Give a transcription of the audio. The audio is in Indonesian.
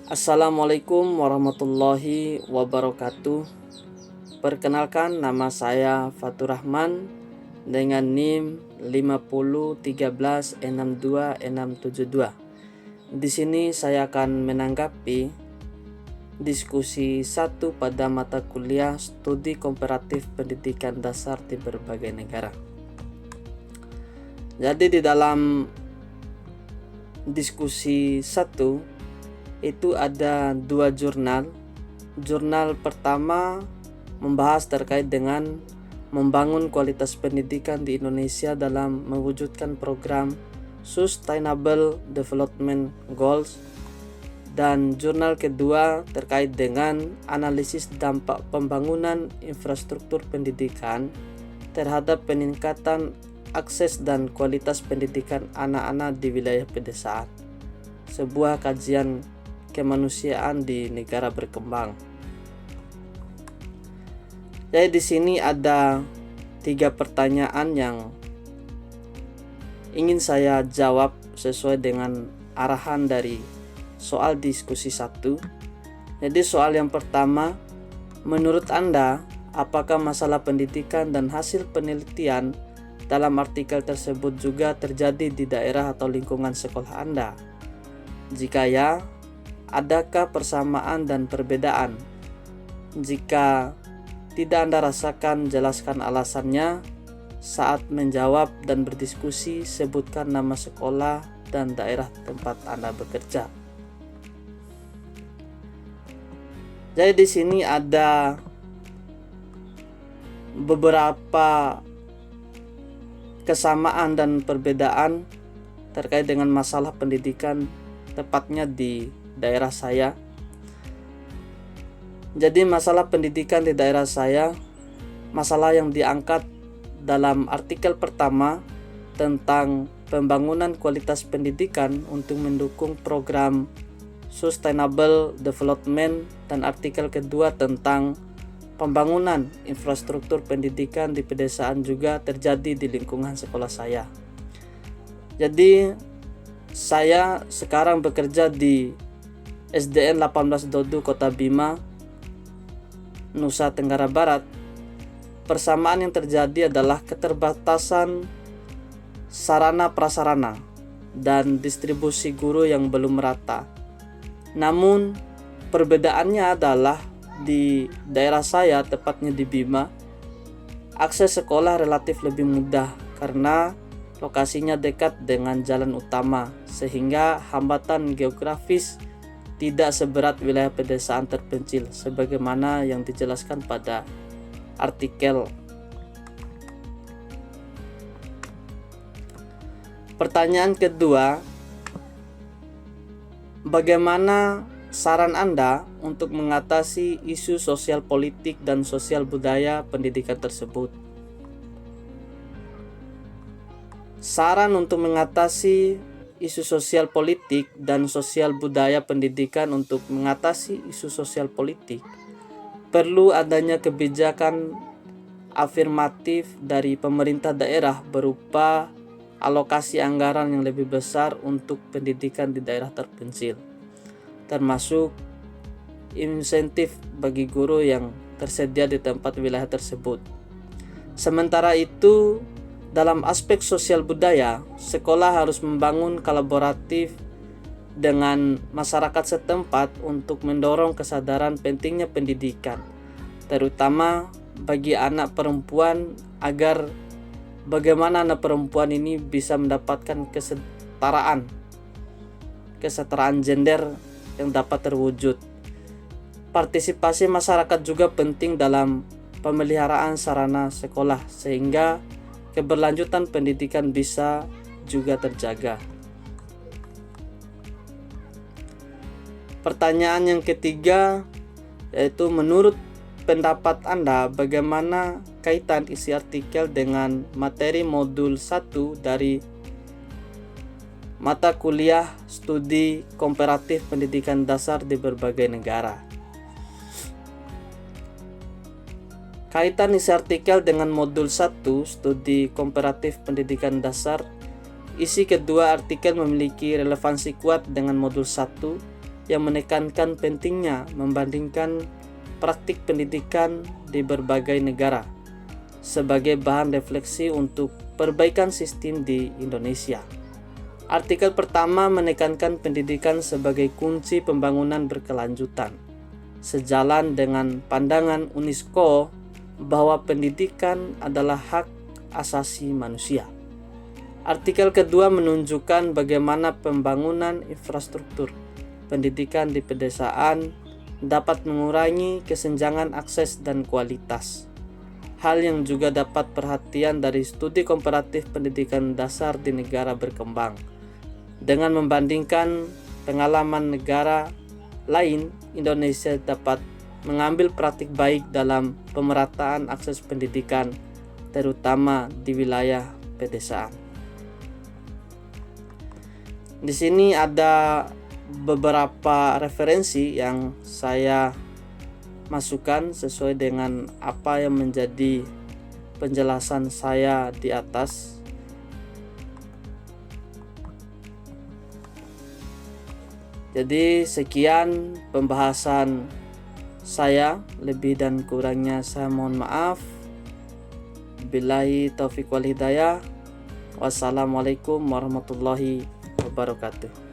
Assalamualaikum warahmatullahi wabarakatuh. Perkenalkan, nama saya Fatur Rahman dengan NIM 501362672. Di sini saya akan menanggapi diskusi 1 pada mata kuliah Studi Komparatif Pendidikan Dasar di berbagai negara. Jadi di dalam diskusi 1 itu ada 2 jurnal. Jurnal pertama membahas terkait dengan membangun kualitas pendidikan di Indonesia dalam mewujudkan program Sustainable Development Goals, dan jurnal kedua terkait dengan analisis dampak pembangunan infrastruktur pendidikan terhadap peningkatan akses dan kualitas pendidikan anak-anak di wilayah pedesaan, sebuah kajian kemanusiaan di negara berkembang. Jadi di sini ada 3 pertanyaan yang ingin saya jawab sesuai dengan arahan dari soal diskusi 1. Jadi soal yang pertama, menurut Anda, apakah masalah pendidikan dan hasil penelitian dalam artikel tersebut juga terjadi di daerah atau lingkungan sekolah Anda? Jika ya, adakah persamaan dan perbedaan? Jika tidak Anda rasakan, jelaskan alasannya. Saat menjawab dan berdiskusi, sebutkan nama sekolah dan daerah tempat Anda bekerja. Jadi di sini ada beberapa kesamaan dan perbedaan terkait dengan masalah pendidikan, tepatnya di daerah saya. Jadi masalah pendidikan di daerah saya, masalah yang diangkat dalam artikel pertama tentang pembangunan kualitas pendidikan untuk mendukung program Sustainable Development, dan artikel kedua tentang pembangunan infrastruktur pendidikan di pedesaan juga terjadi di lingkungan sekolah saya. Jadi saya sekarang bekerja di SDN 18 Dodu, Kota Bima, Nusa Tenggara Barat. Persamaan yang terjadi adalah keterbatasan sarana prasarana dan distribusi guru yang belum merata. Namun perbedaannya adalah di daerah saya, tepatnya di Bima, akses sekolah relatif lebih mudah karena lokasinya dekat dengan jalan utama, sehingga hambatan geografis tidak seberat wilayah pedesaan terpencil sebagaimana yang dijelaskan pada artikel. Pertanyaan kedua, bagaimana saran Anda untuk mengatasi isu sosial politik dan sosial budaya pendidikan tersebut? Saran untuk mengatasi isu sosial politik dan sosial budaya pendidikan. Untuk mengatasi isu sosial politik, perlu adanya kebijakan afirmatif dari pemerintah daerah berupa alokasi anggaran yang lebih besar untuk pendidikan di daerah terpencil, termasuk insentif bagi guru yang tersedia di tempat wilayah tersebut. Sementara itu, dalam aspek sosial budaya, sekolah harus membangun kolaboratif dengan masyarakat setempat untuk mendorong kesadaran pentingnya pendidikan, terutama bagi anak perempuan, agar bagaimana anak perempuan ini bisa mendapatkan kesetaraan gender yang dapat terwujud. Partisipasi masyarakat juga penting dalam pemeliharaan sarana sekolah sehingga keberlanjutan pendidikan bisa juga terjaga. Pertanyaan yang ketiga, yaitu menurut pendapat Anda, bagaimana kaitan isi artikel dengan materi modul 1 dari mata kuliah Studi Komparatif Pendidikan Dasar di berbagai negara? Kaitan isi artikel dengan modul 1 Studi Komparatif Pendidikan Dasar, isi kedua artikel memiliki relevansi kuat dengan modul 1 yang menekankan pentingnya membandingkan praktik pendidikan di berbagai negara sebagai bahan refleksi untuk perbaikan sistem di Indonesia. Artikel pertama menekankan pendidikan sebagai kunci pembangunan berkelanjutan, sejalan dengan pandangan UNESCO bahwa pendidikan adalah hak asasi manusia. Artikel kedua menunjukkan bagaimana pembangunan infrastruktur pendidikan di pedesaan dapat mengurangi kesenjangan akses dan kualitas. Hal yang juga dapat perhatian dari studi komparatif pendidikan dasar di negara berkembang. Dengan membandingkan pengalaman negara lain, Indonesia dapat mengambil praktik baik dalam pemerataan akses pendidikan, terutama di wilayah pedesaan. Di sini ada beberapa referensi yang saya masukkan sesuai dengan apa yang menjadi penjelasan saya di atas. Jadi sekian pembahasan saya, lebih dan kurangnya saya mohon maaf. Billahi taufiq wal hidayah. Wassalamualaikum warahmatullahi wabarakatuh.